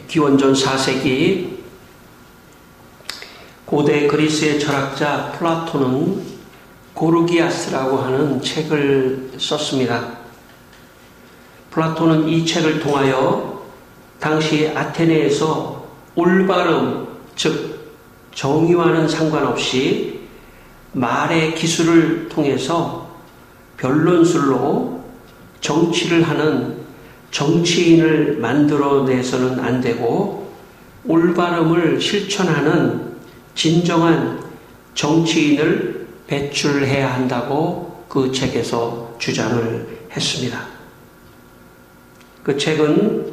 기원전 4세기 고대 그리스의 철학자 플라톤은 고르기아스라고 하는 책을 썼습니다. 플라톤은 이 책을 통하여 당시 아테네에서 올바름, 즉 정의와는 상관없이 말의 기술을 통해서 변론술로 정치를 하는 정치인을 만들어내서는 안 되고 올바름을 실천하는 진정한 정치인을 배출해야 한다고 그 책에서 주장을 했습니다. 그 책은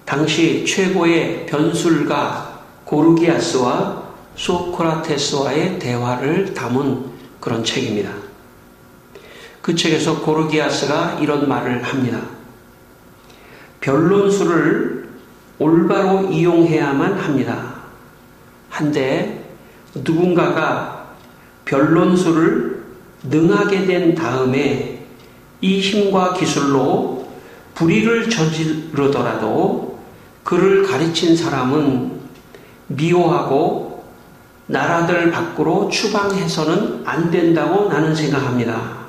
당시 최고의 변술가 고르기아스와 소크라테스와의 대화를 담은 그런 책입니다. 그 책에서 고르기아스가 이런 말을 합니다. 변론술을 올바로 이용해야만 합니다. 한데 누군가가 변론술을 능하게 된 다음에 이 힘과 기술로 불의를 저지르더라도 그를 가르친 사람은 미워하고 나라들 밖으로 추방해서는 안 된다고 나는 생각합니다.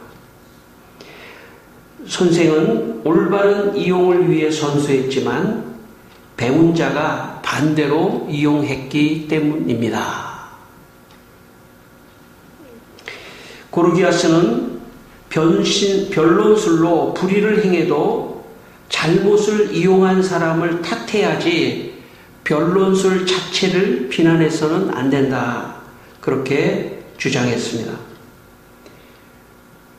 선생은 올바른 이용을 위해 선수했지만 배운 자가 반대로 이용했기 때문입니다. 고르기아스는 변론술로 불의를 행해도 잘못을 이용한 사람을 탓해야지 변론술 자체를 비난해서는 안 된다. 그렇게 주장했습니다.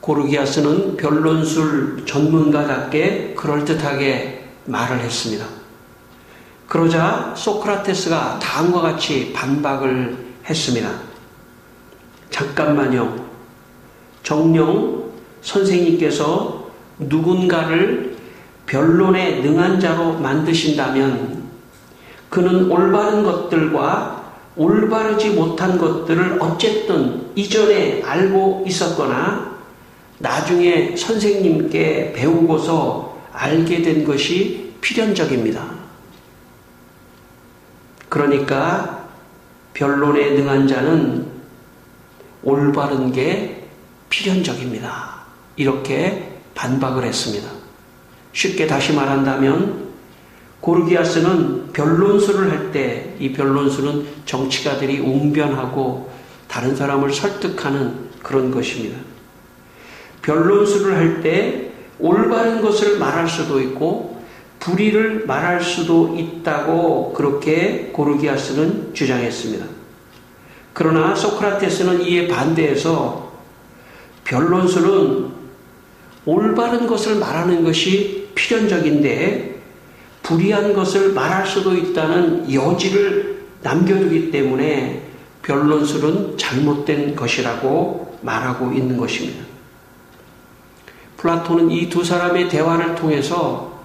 고르기아스는 변론술 전문가답게 그럴듯하게 말을 했습니다. 그러자 소크라테스가 다음과 같이 반박을 했습니다. 잠깐만요. 정녕 선생님께서 누군가를 변론에 능한 자로 만드신다면 그는 올바른 것들과 올바르지 못한 것들을 어쨌든 이전에 알고 있었거나 나중에 선생님께 배우고서 알게 된 것이 필연적입니다. 그러니까 변론에 능한 자는 올바른 게 필연적입니다. 이렇게 반박을 했습니다. 쉽게 다시 말한다면 고르기아스는 변론술을 할 때 이 변론술은 정치가들이 웅변하고 다른 사람을 설득하는 그런 것입니다. 변론술을 할 때 올바른 것을 말할 수도 있고 불의를 말할 수도 있다고 그렇게 고르기아스는 주장했습니다. 그러나 소크라테스는 이에 반대해서 변론술은 올바른 것을 말하는 것이 필연적인데 불의한 것을 말할 수도 있다는 여지를 남겨두기 때문에 변론술은 잘못된 것이라고 말하고 있는 것입니다. 플라톤은 이 두 사람의 대화를 통해서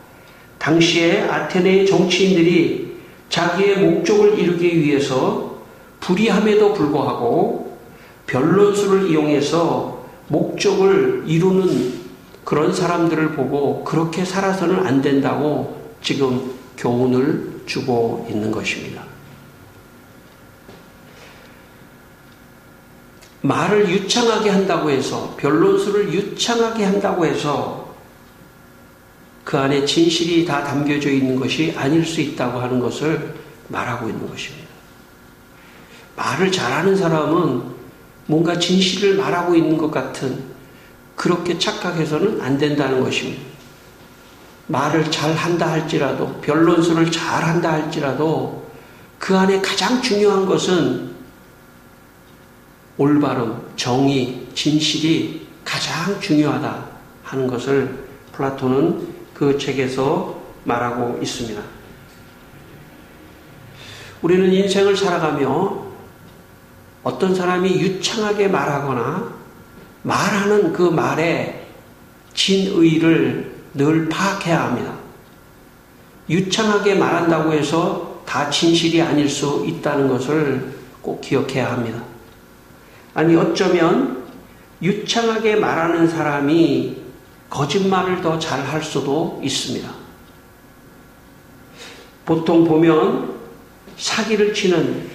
당시에 아테네의 정치인들이 자기의 목적을 이루기 위해서 불의함에도 불구하고 변론술을 이용해서 목적을 이루는 그런 사람들을 보고 그렇게 살아서는 안 된다고 지금 교훈을 주고 있는 것입니다. 말을 유창하게 한다고 해서, 변론술을 유창하게 한다고 해서 그 안에 진실이 다 담겨져 있는 것이 아닐 수 있다고 하는 것을 말하고 있는 것입니다. 말을 잘하는 사람은 뭔가 진실을 말하고 있는 것 같은 그렇게 착각해서는 안 된다는 것입니다. 말을 잘한다 할지라도, 변론술을 잘한다 할지라도 그 안에 가장 중요한 것은 올바름, 정의, 진실이 가장 중요하다 하는 것을 플라톤은 그 책에서 말하고 있습니다. 우리는 인생을 살아가며 어떤 사람이 유창하게 말하거나 말하는 그 말의 진의를 늘 파악해야 합니다. 유창하게 말한다고 해서 다 진실이 아닐 수 있다는 것을 꼭 기억해야 합니다. 아니 어쩌면 유창하게 말하는 사람이 거짓말을 더 잘할 수도 있습니다. 보통 보면 사기를 치는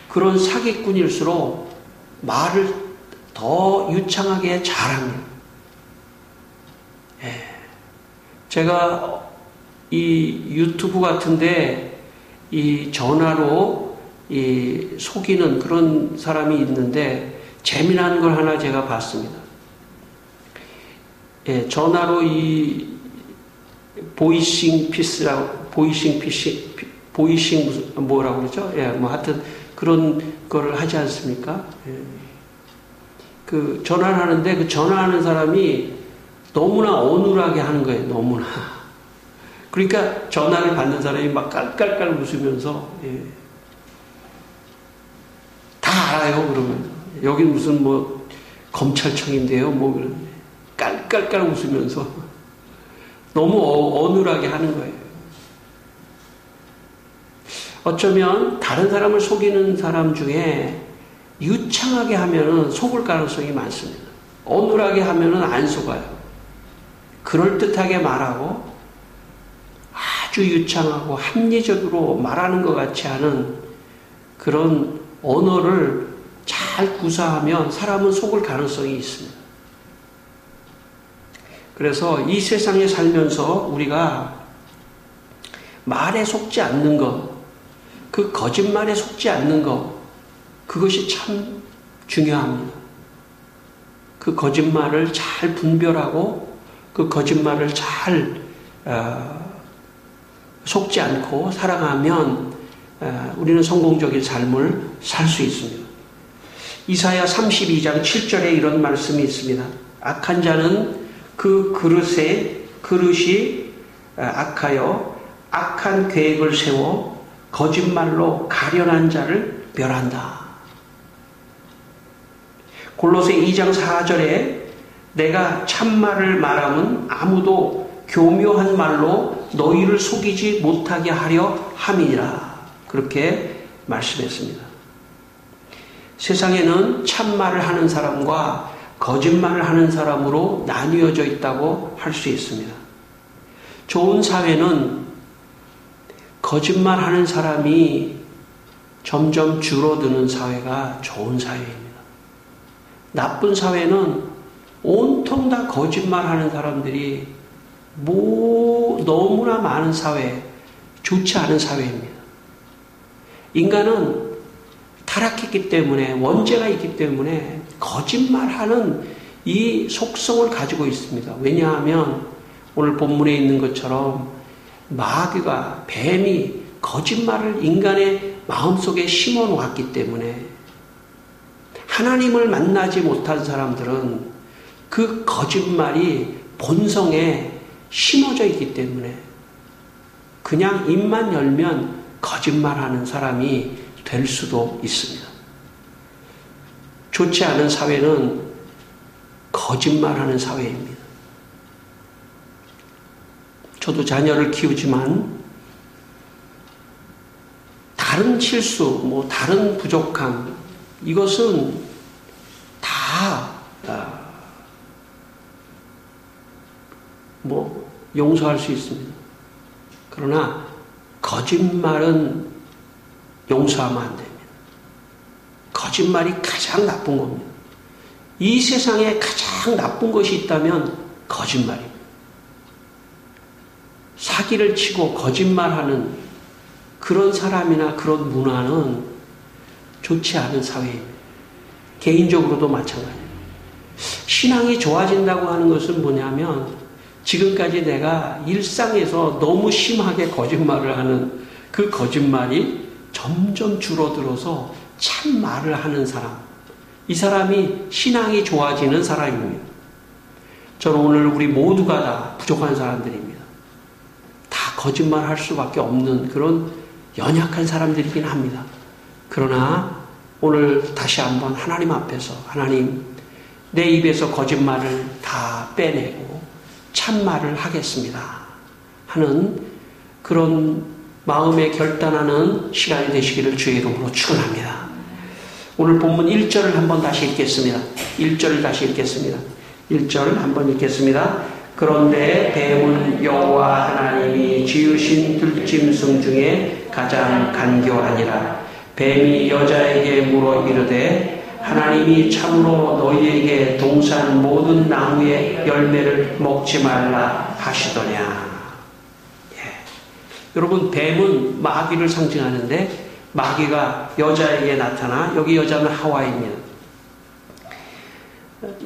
그런 사기꾼일수록 말을 더 유창하게 잘합니다. 제가 이 유튜브 같은데 이 전화로 이 속이는 그런 사람이 있는데 재미난 걸 하나 제가 봤습니다. 전화로 이 보이싱 뭐라고 그러죠? 뭐 하여튼 그런 거를 하지 않습니까? 그 전화를 하는데 그 전화하는 사람이 너무나 어눌하게 하는 거예요. 너무나. 그러니까 전화를 받는 사람이 막 깔깔깔 웃으면서 다 알아요. 그러면 여긴 무슨 뭐 검찰청인데요. 뭐 그런 깔깔깔 웃으면서 너무 어눌하게 하는 거예요. 어쩌면 다른 사람을 속이는 사람 중에 유창하게 하면은 속을 가능성이 많습니다. 어눌하게 하면은 안 속아요. 그럴듯하게 말하고 아주 유창하고 합리적으로 말하는 것 같지 않은 그런 언어를 잘 구사하면 사람은 속을 가능성이 있습니다. 그래서 이 세상에 살면서 우리가 말에 속지 않는 것, 그 거짓말에 속지 않는 것, 그것이 참 중요합니다. 그 거짓말을 잘 분별하고 그 거짓말을 잘 속지 않고 살아가면 우리는 성공적인 삶을 살 수 있습니다. 이사야 32장 7절에 이런 말씀이 있습니다. 악한 자는 그 그릇이 악하여 악한 계획을 세워 거짓말로 가련한 자를 멸한다. 골로새 2장 4절에 내가 참말을 말하면 아무도 교묘한 말로 너희를 속이지 못하게 하려 함이니라. 그렇게 말씀했습니다. 세상에는 참말을 하는 사람과 거짓말을 하는 사람으로 나뉘어져 있다고 할 수 있습니다. 좋은 사회는 거짓말하는 사람이 점점 줄어드는 사회가 좋은 사회입니다. 나쁜 사회는 온통 다 거짓말하는 사람들이 너무나 많은 사회, 좋지 않은 사회입니다. 인간은 타락했기 때문에, 원죄가 있기 때문에 거짓말하는 이 속성을 가지고 있습니다. 왜냐하면 오늘 본문에 있는 것처럼 마귀가, 뱀이 거짓말을 인간의 마음속에 심어 놓았기 때문에 하나님을 만나지 못한 사람들은 그 거짓말이 본성에 심어져 있기 때문에 그냥 입만 열면 거짓말하는 사람이 될 수도 있습니다. 좋지 않은 사회는 거짓말하는 사회입니다. 저도 자녀를 키우지만 다른 실수, 다른 부족함, 이것은 다 용서할 수 있습니다. 그러나 거짓말은 용서하면 안 됩니다. 거짓말이 가장 나쁜 겁니다. 이 세상에 가장 나쁜 것이 있다면 거짓말입니다. 사기를 치고 거짓말하는 그런 사람이나 그런 문화는 좋지 않은 사회입니다. 개인적으로도 마찬가지입니다. 신앙이 좋아진다고 하는 것은 뭐냐면 지금까지 내가 일상에서 너무 심하게 거짓말을 하는 그 거짓말이 점점 줄어들어서 참말을 하는 사람, 이 사람이 신앙이 좋아지는 사람입니다. 저는 오늘 우리 모두가 다 부족한 사람들입니다. 다 거짓말할 수밖에 없는 그런 연약한 사람들이긴 합니다. 그러나 오늘 다시 한번 하나님 앞에서 하나님, 내 입에서 거짓말을 다 빼내고 참말을 하겠습니다 하는 그런 마음에 결단하는 시간이 되시기를 주의 이름으로 축원합니다. 오늘 본문 1절을 한번 다시 읽겠습니다. 1절을 다시 읽겠습니다. 1절 한번 읽겠습니다. 그런데 뱀은 여호와 하나님이 지으신 들짐승 중에 가장 간교하니라. 뱀이 여자에게 물어 이르되 하나님이 참으로 너희에게 동산 모든 나무의 열매를 먹지 말라 하시더냐. 여러분, 뱀은 마귀를 상징하는데 마귀가 여자에게 나타나, 여기 여자는 하와입니다.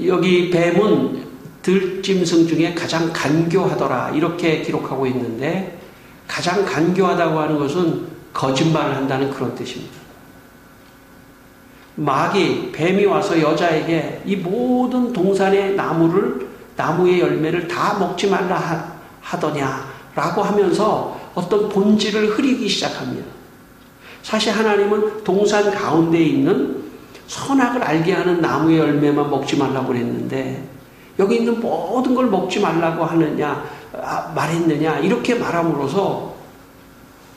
여기 뱀은 들짐승 중에 가장 간교하더라 이렇게 기록하고 있는데, 가장 간교하다고 하는 것은 거짓말을 한다는 그런 뜻입니다. 마귀, 뱀이 와서 여자에게 이 모든 동산의 나무의 열매를 다 먹지 말라 하더냐라고 하면서 어떤 본질을 흐리기 시작합니다. 사실 하나님은 동산 가운데 있는 선악을 알게 하는 나무의 열매만 먹지 말라고 그랬는데, 여기 있는 모든 걸 먹지 말라고 말했느냐 이렇게 말함으로써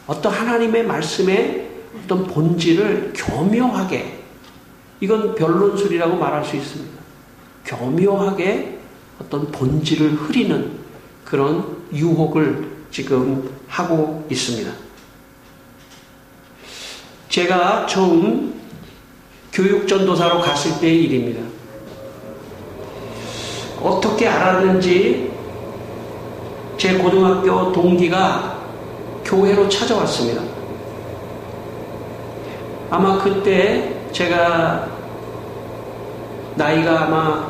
어떤 하나님의 말씀의 어떤 본질을 교묘하게, 이건 변론술이라고 말할 수 있습니다. 교묘하게 어떤 본질을 흐리는 그런 유혹을 지금 하고 있습니다. 제가 처음 교육전도사로 갔을 때의 일입니다. 어떻게 알았는지 제 고등학교 동기가 교회로 찾아왔습니다. 아마 그때 제가 나이가 아마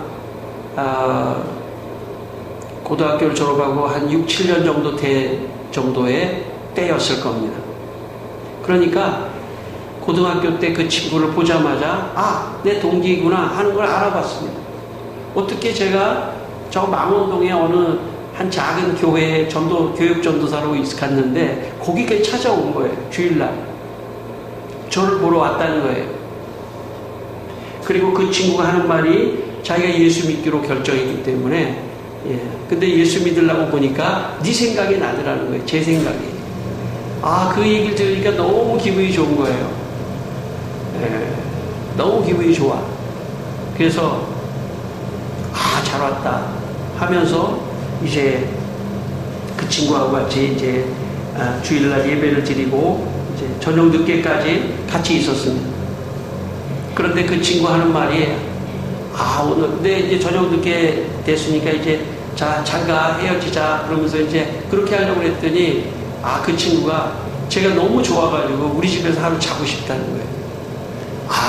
고등학교를 졸업하고 한 6, 7년 정도 정도의 때였을 겁니다. 그러니까 고등학교 때 그 친구를 보자마자 내 동기구나 하는 걸 알아봤습니다. 어떻게 제가 저 망원동에 어느 한 작은 교회에 교육전도사로 갔는데 거기까지 찾아온 거예요. 주일날 저를 보러 왔다는 거예요. 그리고 그 친구가 하는 말이 자기가 예수 믿기로 결정했기 때문에, 근데 예수 믿으려고 보니까 네 생각이 나더라는 거예요. 제 생각이. 그 얘기를 들으니까 너무 기분이 좋은 거예요. 너무 기분이 좋아. 그래서 잘 왔다 하면서 이제 그 친구하고 같이 이제 주일날 예배를 드리고 이제 저녁 늦게까지 같이 있었습니다. 그런데 그 친구 하는 말이 오늘 근데 이제 저녁 늦게 됐으니까 이제 잠깐 헤어지자 그러면서 이제 그렇게 하려고 했더니 그 친구가 제가 너무 좋아가지고 우리 집에서 하루 자고 싶다는 거예요.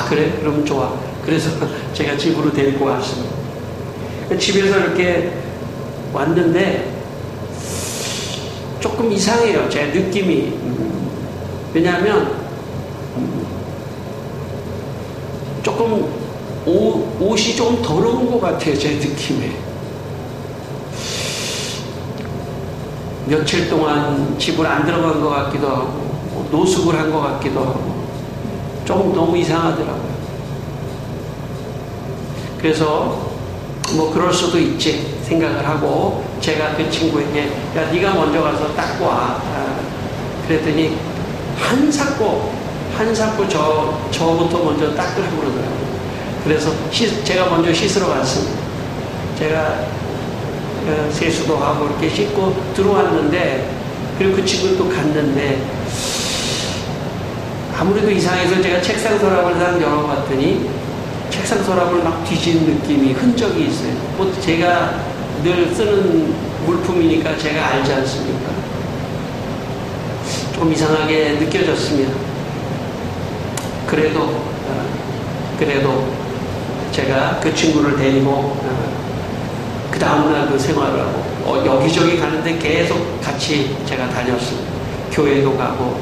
그래? 그럼 좋아. 그래서 제가 집으로 데리고 왔습니다. 집에서 이렇게 왔는데 조금 이상해요. 제 느낌이. 왜냐하면 조금 옷이 좀 더러운 것 같아요. 제 느낌에. 며칠 동안 집을 안 들어간 것 같기도 하고 노숙을 한 것 같기도 하고 좀 너무 이상하더라고요. 그래서 그럴 수도 있지 생각을 하고 제가 그 친구에게 야 네가 먼저 가서 닦고 와. 그랬더니 한 삽고 저부터 먼저 닦으라고 그러더라고요. 그래서 제가 먼저 씻으러 갔습니다. 제가 세수도 하고 이렇게 씻고 들어왔는데, 그리고 그 친구는 또 갔는데 아무래도 이상해서 제가 책상 서랍을 딱 열어봤더니 책상 서랍을 막 뒤진 느낌이, 흔적이 있어요. 제가 늘 쓰는 물품이니까 제가 알지 않습니까? 좀 이상하게 느껴졌습니다. 그래도 제가 그 친구를 데리고 그 다음날 그 생활을 하고 여기저기 가는데 계속 같이 제가 다녔습니다. 교회도 가고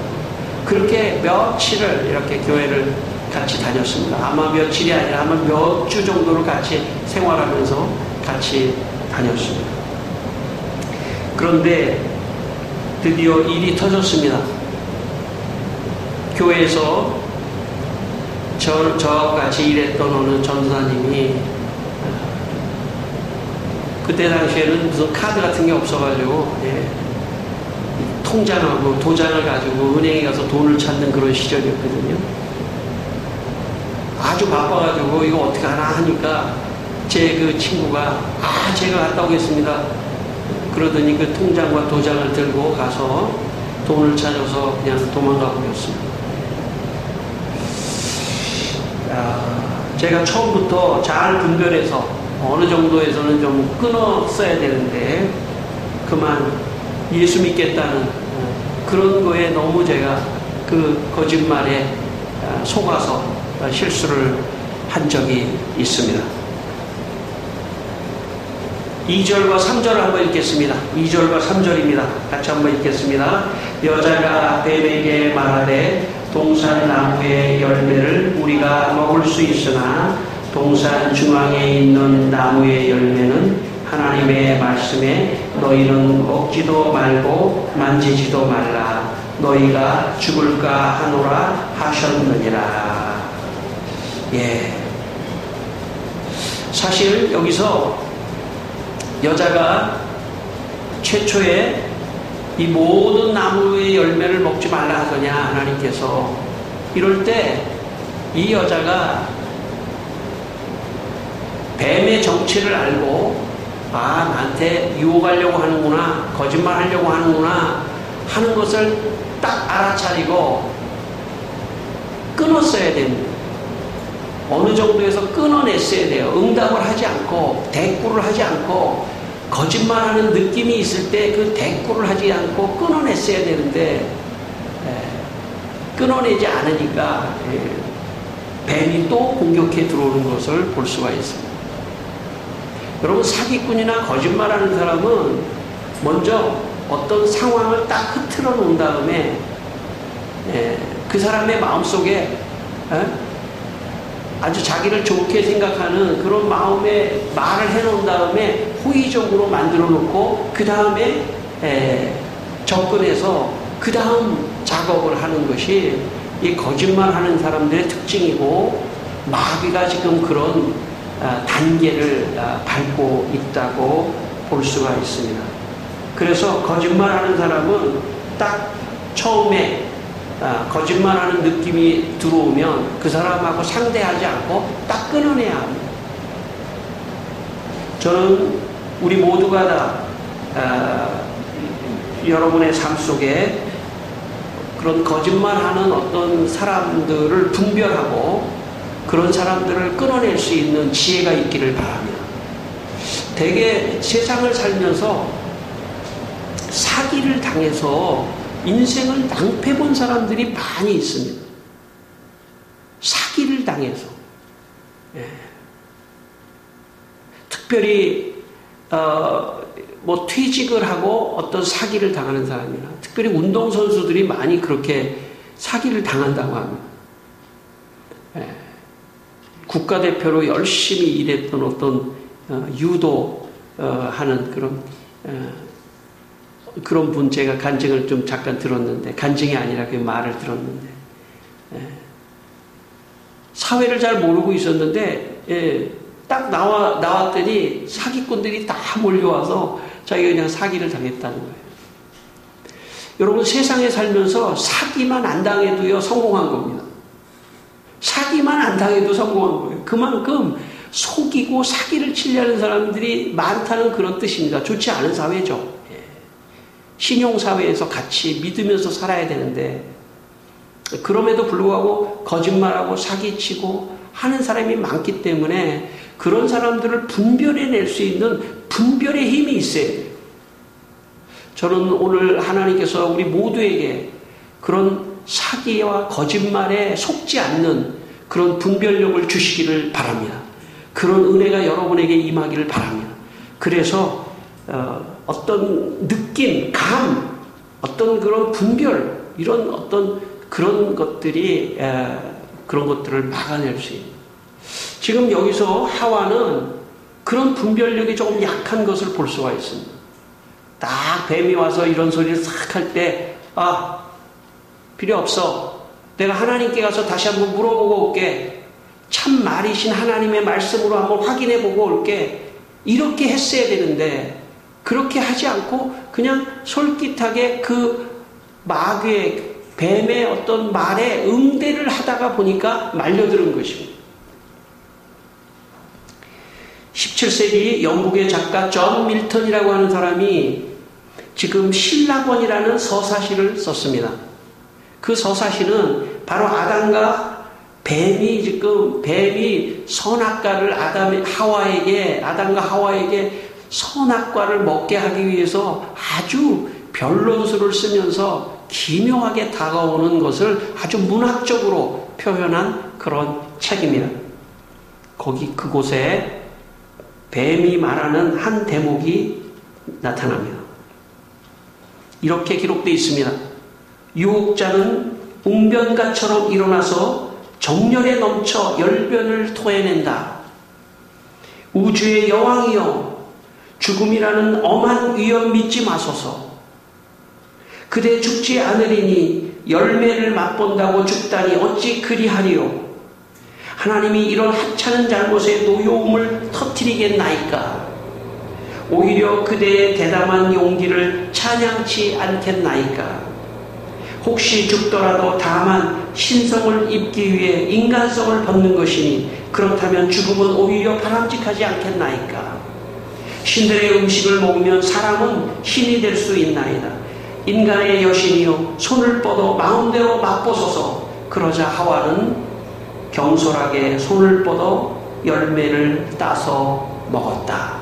그렇게 며칠을 이렇게 교회를 같이 다녔습니다. 아마 며칠이 아니라 아마 몇 주 정도를 같이 생활하면서 같이 다녔습니다. 그런데 드디어 일이 터졌습니다. 교회에서 저와 같이 일했던 어느 전도사님이 그때 당시에는 무슨 카드 같은 게 없어가지고 통장하고 도장을 가지고 은행에 가서 돈을 찾는 그런 시절이었거든요. 아주 바빠가지고 이거 어떻게 하나 하니까 제 그 친구가 제가 갔다 오겠습니다. 그러더니 그 통장과 도장을 들고 가서 돈을 찾아서 그냥 도망가 버렸습니다. 제가 처음부터 잘 분별해서 어느 정도에서는 좀 끊었어야 되는데 그만 예수 믿겠다는 그런 거에 너무 제가 그 거짓말에 속아서 실수를 한 적이 있습니다. 2절과 3절을 한번 읽겠습니다. 2절과 3절입니다. 같이 한번 읽겠습니다. 여자가 뱀에게 말하되 동산 나무의 열매를 우리가 먹을 수 있으나 동산 중앙에 있는 나무의 열매는 하나님의 말씀에 너희는 먹지도 말고 만지지도 말라 너희가 죽을까 하노라 하셨느니라. 예. 사실 여기서 여자가 최초에 이 모든 나무의 열매를 먹지 말라 하더냐 하나님께서 이럴 때 이 여자가 뱀의 정체를 알고 나한테 유혹하려고 하는구나 거짓말하려고 하는구나 하는 것을 딱 알아차리고 끊었어야 됩니다. 어느 정도에서 끊어냈어야 돼요. 응답을 하지 않고 대꾸를 하지 않고 거짓말하는 느낌이 있을 때 그 대꾸를 하지 않고 끊어냈어야 되는데 끊어내지 않으니까 뱀이 또 공격해 들어오는 것을 볼 수가 있습니다. 여러분 사기꾼이나 거짓말하는 사람은 먼저 어떤 상황을 딱 흐트러 놓은 다음에 그 사람의 마음속에 아주 자기를 좋게 생각하는 그런 마음에 말을 해놓은 다음에 호의적으로 만들어 놓고 그 다음에 접근해서 그 다음 작업을 하는 것이 이 거짓말하는 사람들의 특징이고 마귀가 지금 그런 단계를 밟고 있다고 볼 수가 있습니다. 그래서 거짓말하는 사람은 딱 처음에 거짓말하는 느낌이 들어오면 그 사람하고 상대하지 않고 딱 끊어내야 합니다. 저는 우리 모두가 다 여러분의 삶 속에 그런 거짓말하는 어떤 사람들을 분별하고 그런 사람들을 끊어낼 수 있는 지혜가 있기를 바랍니다. 대개 세상을 살면서 사기를 당해서 인생을 낭패본 사람들이 많이 있습니다. 사기를 당해서. 특별히 퇴직을 하고 어떤 사기를 당하는 사람이나 특별히 운동선수들이 많이 그렇게 사기를 당한다고 합니다. 국가대표로 열심히 일했던 어떤 유도 하는 그런 분 제가 간증을 좀 잠깐 들었는데 간증이 아니라 그 말을 들었는데 사회를 잘 모르고 있었는데 딱 나왔더니 사기꾼들이 다 몰려와서 자기가 그냥 사기를 당했다는 거예요. 여러분 세상에 살면서 사기만 안 당해도요 성공한 겁니다. 사기만 안 당해도 성공한 거예요. 그만큼 속이고 사기를 치려는 사람들이 많다는 그런 뜻입니다. 좋지 않은 사회죠. 신용사회에서 같이 믿으면서 살아야 되는데 그럼에도 불구하고 거짓말하고 사기치고 하는 사람이 많기 때문에 그런 사람들을 분별해낼 수 있는 분별의 힘이 있어야 돼요. 저는 오늘 하나님께서 우리 모두에게 그런 사기와 거짓말에 속지 않는 그런 분별력을 주시기를 바랍니다. 그런 은혜가 여러분에게 임하기를 바랍니다. 그래서 어떤 느낌, 감, 어떤 그런 분별, 이런 어떤 그런 것들이 그런 것들을 막아낼 수 있는. 지금 여기서 하와는 그런 분별력이 조금 약한 것을 볼 수가 있습니다. 딱 뱀이 와서 이런 소리를 싹 할 때, 필요 없어. 내가 하나님께 가서 다시 한번 물어보고 올게. 참 말이신 하나님의 말씀으로 한번 확인해 보고 올게. 이렇게 했어야 되는데 그렇게 하지 않고 그냥 솔깃하게 그 마귀의 뱀의 어떤 말에 응대를 하다가 보니까 말려드는 것입니다. 17세기 영국의 작가 존 밀턴이라고 하는 사람이 지금 신라권이라는 서사시를 썼습니다. 그 서사시는 바로 아담과 뱀이 선악과를 아담과 하와에게 선악과를 먹게 하기 위해서 아주 변론수를 쓰면서 기묘하게 다가오는 것을 아주 문학적으로 표현한 그런 책입니다. 그곳에 뱀이 말하는 한 대목이 나타납니다. 이렇게 기록되어 있습니다. 유혹자는 웅변가처럼 일어나서 정열에 넘쳐 열변을 토해낸다. 우주의 여왕이여, 죽음이라는 엄한 위험 믿지 마소서. 그대 죽지 않으리니 열매를 맛본다고 죽다니 어찌 그리하리요. 하나님이 이런 하찮은 잘못의 노여움을 터뜨리겠나이까. 오히려 그대의 대담한 용기를 찬양치 않겠나이까. 혹시 죽더라도 다만 신성을 입기 위해 인간성을 벗는 것이니 그렇다면 죽음은 오히려 바람직하지 않겠나이까. 신들의 음식을 먹으면 사람은 신이 될 수 있나이다. 인간의 여신이여, 손을 뻗어 마음대로 맛보소서. 그러자 하와는 경솔하게 손을 뻗어 열매를 따서 먹었다.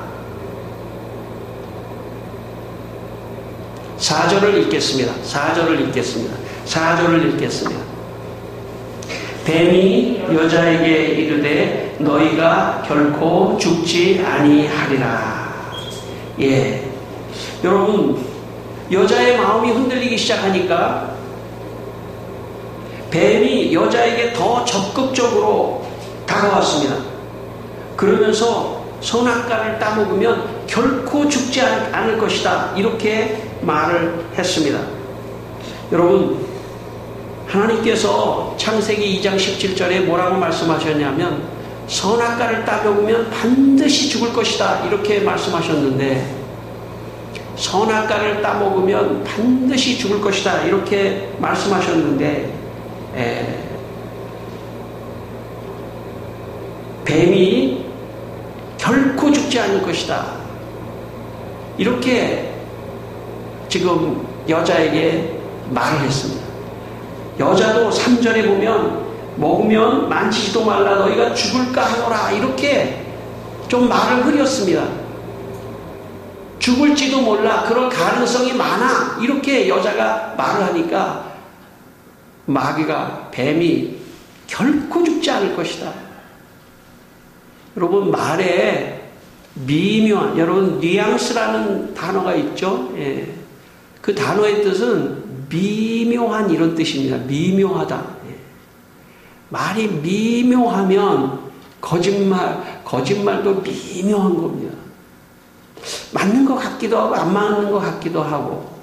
4절을 읽겠습니다. 4절을 읽겠습니다. 뱀이 여자에게 이르되 너희가 결코 죽지 아니하리라. 예, 여러분, 여자의 마음이 흔들리기 시작하니까 뱀이 여자에게 더 적극적으로 다가왔습니다. 그러면서 선악과를 따먹으면 결코 죽지 않을 것이다. 이렇게 말을 했습니다. 여러분, 하나님께서 창세기 2장 17절에 뭐라고 말씀하셨냐면 선악과를 따먹으면 반드시 죽을 것이다. 이렇게 말씀하셨는데 선악과를 따먹으면 반드시 죽을 것이다. 이렇게 말씀하셨는데 뱀이 결코 죽지 않을 것이다. 이렇게 지금 여자에게 말을 했습니다. 여자도 3절에 보면 먹으면 만지지도 말라 너희가 죽을까 하노라. 이렇게 좀 말을 흐렸습니다. 죽을지도 몰라. 그럴 가능성이 많아. 이렇게 여자가 말을 하니까 마귀가 뱀이 결코 죽지 않을 것이다. 여러분, 말에 미묘한, 여러분 뉘앙스라는 단어가 있죠. 예. 그 단어의 뜻은 미묘한 이런 뜻입니다. 미묘하다. 예. 말이 미묘하면 거짓말도 미묘한 겁니다. 맞는 것 같기도 하고 안 맞는 것 같기도 하고.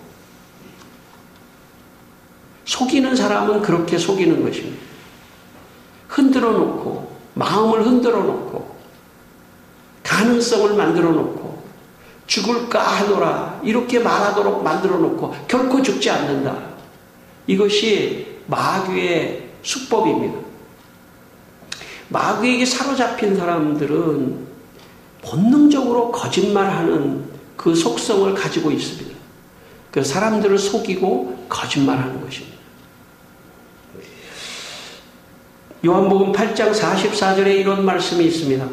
속이는 사람은 그렇게 속이는 것입니다. 흔들어 놓고, 마음을 흔들어 놓고, 가능성을 만들어 놓고, 죽을까 하노라 이렇게 말하도록 만들어 놓고 결코 죽지 않는다. 이것이 마귀의 수법입니다. 마귀에게 사로잡힌 사람들은 본능적으로 거짓말하는 그 속성을 가지고 있습니다. 그 사람들을 속이고 거짓말하는 것입니다. 요한복음 8장 44절에 이런 말씀이 있습니다.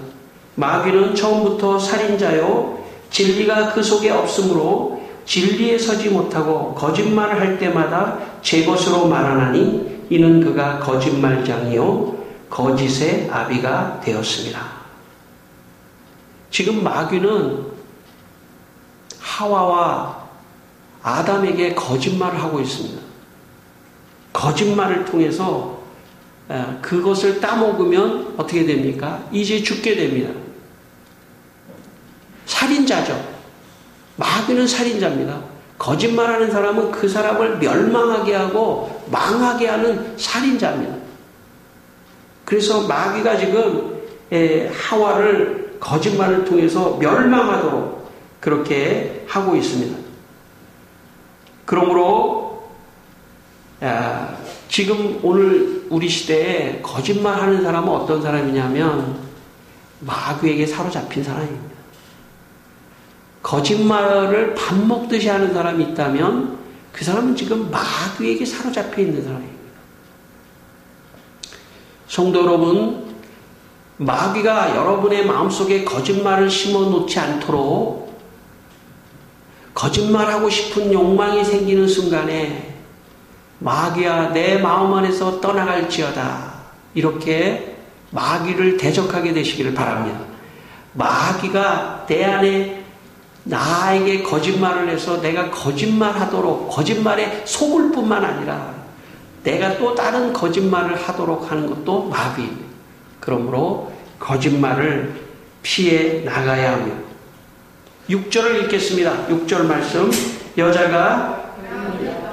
마귀는 처음부터 살인자요 진리가 그 속에 없으므로 진리에 서지 못하고 거짓말을 할 때마다 제 것으로 말하나니 이는 그가 거짓말장이요 거짓의 아비가 되었습니다. 지금 마귀는 하와와 아담에게 거짓말을 하고 있습니다. 거짓말을 통해서 그것을 따먹으면 어떻게 됩니까? 이제 죽게 됩니다. 살인자죠. 마귀는 살인자입니다. 거짓말하는 사람은 그 사람을 멸망하게 하고 망하게 하는 살인자입니다. 그래서 마귀가 지금 하와를 거짓말을 통해서 멸망하도록 그렇게 하고 있습니다. 그러므로 지금 오늘 우리 시대에 거짓말하는 사람은 어떤 사람이냐면 마귀에게 사로잡힌 사람입니다. 거짓말을 밥 먹듯이 하는 사람이 있다면 그 사람은 지금 마귀에게 사로잡혀 있는 사람입니다. 성도 여러분, 마귀가 여러분의 마음속에 거짓말을 심어 놓지 않도록 거짓말하고 싶은 욕망이 생기는 순간에 마귀야 내 마음 안에서 떠나갈지어다, 이렇게 마귀를 대적하게 되시기를 바랍니다. 마귀가 내 안에 나에게 거짓말을 해서 내가 거짓말하도록, 거짓말에 속을 뿐만 아니라 내가 또 다른 거짓말을 하도록 하는 것도 마귀입니다. 그러므로 거짓말을 피해 나가야 합니다. 6절을 읽겠습니다. 6절 말씀. 여자가,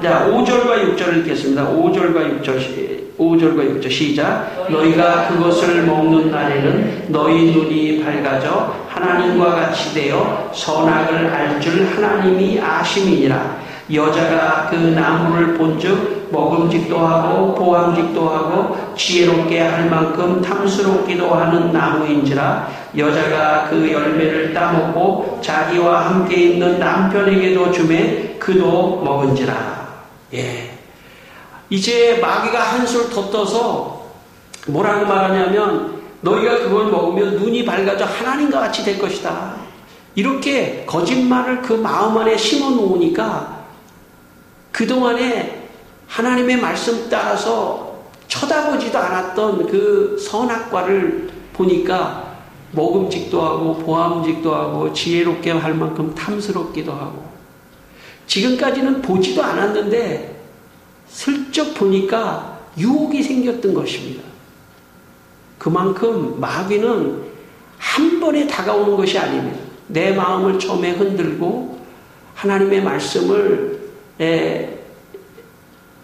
자, 5절과 6절을 읽겠습니다. 5절과 6절 시작. 너희가 그것을 먹는 날에는 너희 눈이 밝아져 하나님과 같이 되어 선악을 알 줄 하나님이 아심이니라. 여자가 그 나무를 본즉 먹음직도 하고 보암직도 하고 지혜롭게 할 만큼 탐스럽기도 하는 나무인지라. 여자가 그 열매를 따먹고 자기와 함께 있는 남편에게도 주매 그도 먹은지라. 예. 이제 마귀가 한술 더 떠서 뭐라고 말하냐면 너희가 그걸 먹으면 눈이 밝아져 하나님과 같이 될 것이다. 이렇게 거짓말을 그 마음 안에 심어 놓으니까 그동안에 하나님의 말씀 따라서 쳐다보지도 않았던 그 선악과를 보니까 먹음직도 하고 보암직도 하고 지혜롭게 할 만큼 탐스럽기도 하고, 지금까지는 보지도 않았는데 슬쩍 보니까 유혹이 생겼던 것입니다. 그만큼 마귀는 한 번에 다가오는 것이 아닙니다. 내 마음을 처음에 흔들고 하나님의 말씀을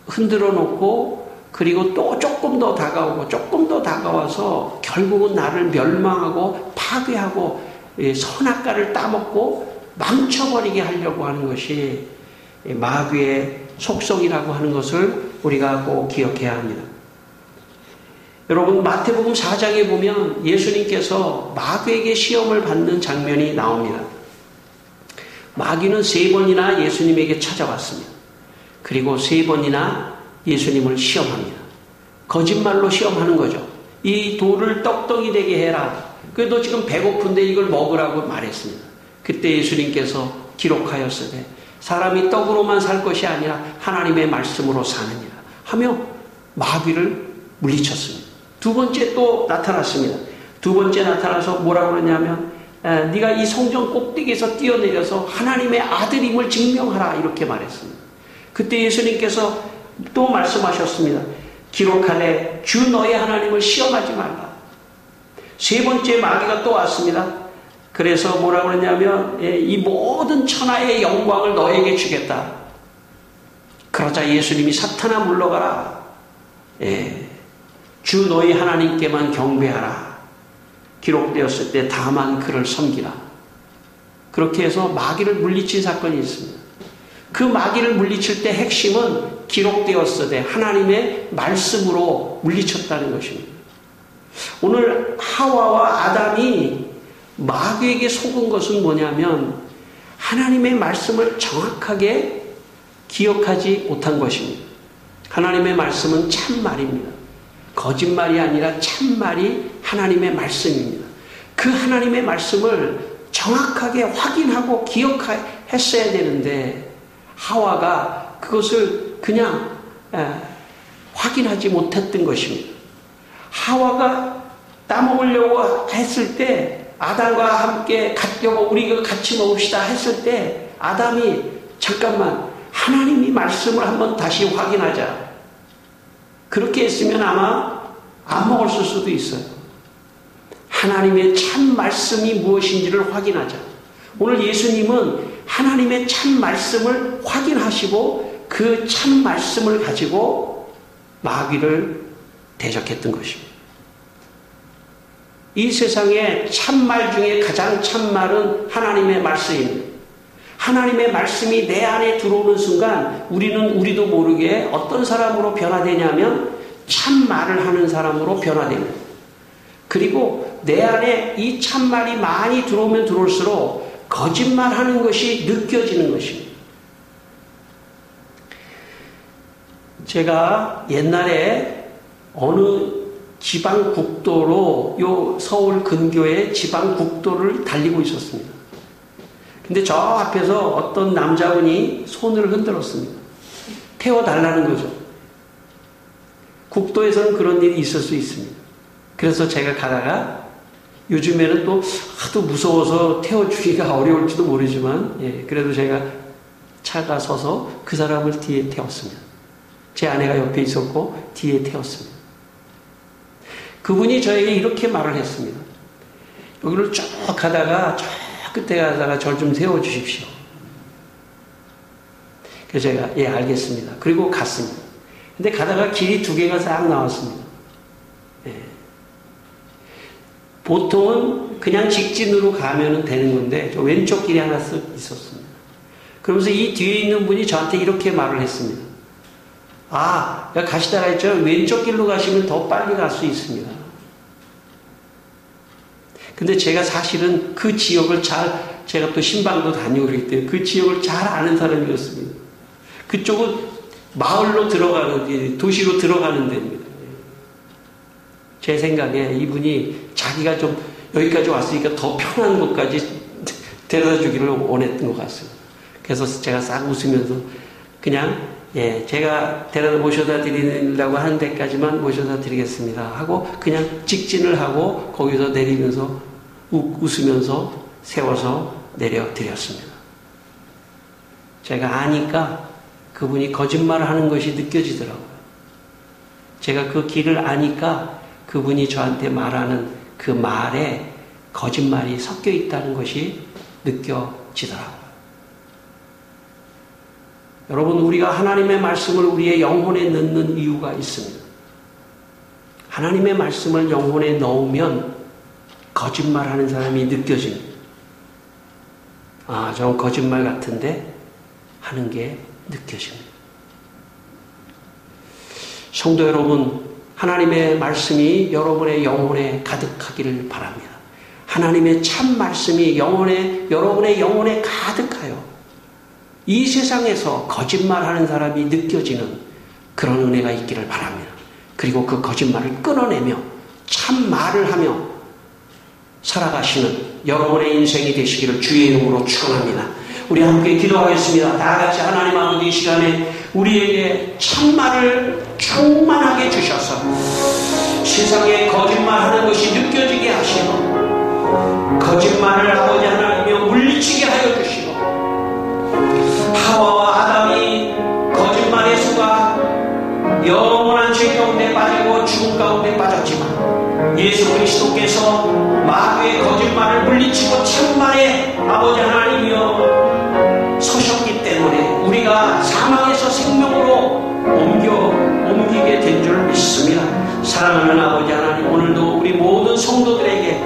흔들어 놓고 그리고 또 조금 더 다가오고 조금 더 다가와서 결국은 나를 멸망하고 파괴하고 선악과를 따먹고 망쳐버리게 하려고 하는 것이 마귀의 속성이라고 하는 것을 우리가 꼭 기억해야 합니다. 여러분, 마태복음 4장에 보면 예수님께서 마귀에게 시험을 받는 장면이 나옵니다. 마귀는 3번이나 예수님에게 찾아왔습니다. 그리고 3번이나 예수님을 시험합니다. 거짓말로 시험하는 거죠. 이 돌을 떡덩이 되게 해라. 그래도 지금 배고픈데 이걸 먹으라고 말했습니다. 그때 예수님께서 기록하였으되 사람이 떡으로만 살 것이 아니라 하나님의 말씀으로 사느니라 하며 마귀를 물리쳤습니다. 2번째 또 나타났습니다. 2번째 나타나서 뭐라고 그러냐면 네가 이 성전 꼭대기에서 뛰어내려서 하나님의 아들임을 증명하라, 이렇게 말했습니다. 그때 예수님께서 또 말씀하셨습니다. 기록하되 주 너의 하나님을 시험하지 말라. 3번째 마귀가 또 왔습니다. 그래서 뭐라고 그러냐면 이 모든 천하의 영광을 너에게 주겠다. 그러자 예수님이 사탄아 물러가라. 주 너희 하나님께만 경배하라. 기록되었을 때 다만 그를 섬기라. 그렇게 해서 마귀를 물리친 사건이 있습니다. 그 마귀를 물리칠 때 핵심은 기록되었으되 하나님의 말씀으로 물리쳤다는 것입니다. 오늘 하와와 아담이 마귀에게 속은 것은 뭐냐면 하나님의 말씀을 정확하게 기억하지 못한 것입니다. 하나님의 말씀은 참말입니다. 거짓말이 아니라 참말이 하나님의 말씀입니다. 그 하나님의 말씀을 정확하게 확인하고 기억했어야 되는데 하와가 그것을 그냥 확인하지 못했던 것입니다. 하와가 따먹으려고 했을 때 아담과 함께 우리가 같이 먹읍시다 했을 때 아담이 잠깐만 하나님이 말씀을 한번 다시 확인하자. 그렇게 했으면 아마 안 먹었을 수도 있어요. 하나님의 참 말씀이 무엇인지를 확인하자. 오늘 예수님은 하나님의 참 말씀을 확인하시고 그 참 말씀을 가지고 마귀를 대적했던 것입니다. 이 세상에 참말 중에 가장 참말은 하나님의 말씀입니다. 하나님의 말씀이 내 안에 들어오는 순간 우리도 모르게 어떤 사람으로 변화되냐면 참말을 하는 사람으로 변화됩니다. 그리고 내 안에 이 참말이 많이 들어오면 들어올수록 거짓말하는 것이 느껴지는 것입니다. 제가 옛날에 어느 지방 국도로 요 서울 근교의 지방 국도를 달리고 있었습니다. 근데 저 앞에서 어떤 남자분이 손을 흔들었습니다. 태워달라는 거죠. 국도에서는 그런 일이 있을 수 있습니다. 그래서 제가 가다가 요즘에는 또 하도 무서워서 태워주기가 어려울지도 모르지만 그래도 제가 차가 서서 그 사람을 뒤에 태웠습니다. 제 아내가 옆에 있었고 뒤에 태웠습니다. 그분이 저에게 이렇게 말을 했습니다. 여기를 쭉 가다가 저 끝에 가다가 절 좀 세워주십시오. 그래서 제가 알겠습니다. 그리고 갔습니다. 근데 가다가 길이 두 개가 싹 나왔습니다. 보통은 그냥 직진으로 가면 되는 건데 저 왼쪽 길이 하나 쓱 있었습니다. 그러면서 이 뒤에 있는 분이 저한테 이렇게 말을 했습니다. 가시다가 했죠. 왼쪽 길로 가시면 더 빨리 갈 수 있습니다. 근데 제가 사실은 그 지역을 제가 또 신방도 다니고 그러기 때문에 그 지역을 잘 아는 사람이었습니다. 그쪽은 마을로 들어가는, 도시로 들어가는 데입니다. 제 생각에 이분이 자기가 좀 여기까지 왔으니까 더 편한 곳까지 데려다 주기를 원했던 것 같습니다. 그래서 제가 싹 웃으면서 그냥 제가 데려다 모셔다 드리려고 하는 데까지만 모셔다 드리겠습니다 하고 그냥 직진을 하고 거기서 내리면서 웃으면서 세워서 내려드렸습니다. 제가 아니까 그분이 거짓말을 하는 것이 느껴지더라고요. 제가 그 길을 아니까 그분이 저한테 말하는 그 말에 거짓말이 섞여 있다는 것이 느껴지더라고요. 여러분, 우리가 하나님의 말씀을 우리의 영혼에 넣는 이유가 있습니다. 하나님의 말씀을 영혼에 넣으면 거짓말하는 사람이 느껴집니다. 저건 거짓말 같은데 하는 게 느껴집니다. 성도 여러분, 하나님의 말씀이 여러분의 영혼에 가득하기를 바랍니다. 하나님의 참 말씀이 여러분의 영혼에 가득하여 이 세상에서 거짓말하는 사람이 느껴지는 그런 은혜가 있기를 바랍니다. 그리고 그 거짓말을 끊어내며 참 말을 하며 살아가시는 여러분의 인생이 되시기를 주의 이름으로 축원합니다. 우리 함께 기도하겠습니다. 다 같이 하나님 아버지, 이 시간에 우리에게 참말을 충만하게 주셔서 세상에 거짓말하는 것이 느껴지게 하시고 거짓말을 아버지 하나님이여 물리치게 하여 주시고 하와와 아담이 거짓말에 속아 영원한 죄 가운데 빠지고 죽음 가운데 빠졌지만 예수 그리스도께서 마귀의 거짓말을 물리치고 참말에 아버지 하나님이여 서셨기 때문에 우리가 사망에서 생명으로 옮기게 된 줄 믿습니다. 사랑하는 아버지 하나님, 오늘도 우리 모든 성도들에게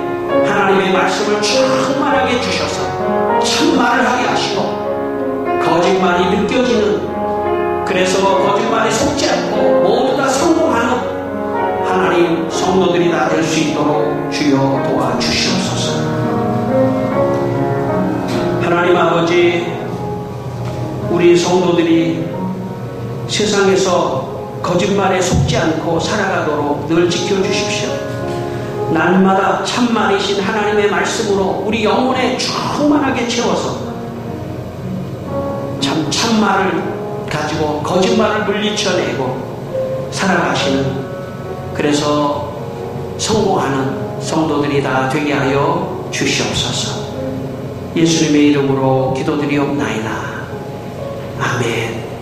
하나님의 말씀을 충만하게 주셔서 참말을 하게 하시고 거짓말이 느껴지는, 그래서 거짓말에 속지 않고 모두 다 성공하는 하나님 성도들이 다 될 수 있도록 주여 도와주시옵소서. 하나님 아버지, 우리 성도들이 세상에서 거짓말에 속지 않고 살아가도록 늘 지켜주십시오. 날마다 참말이신 하나님의 말씀으로 우리 영혼에 충만하게 채워서 참말을 가지고 거짓말을 물리쳐내고 살아가시는, 그래서 성공하는 성도들이 다 되게 하여 주시옵소서. 예수님의 이름으로 기도드리옵나이다. 아멘.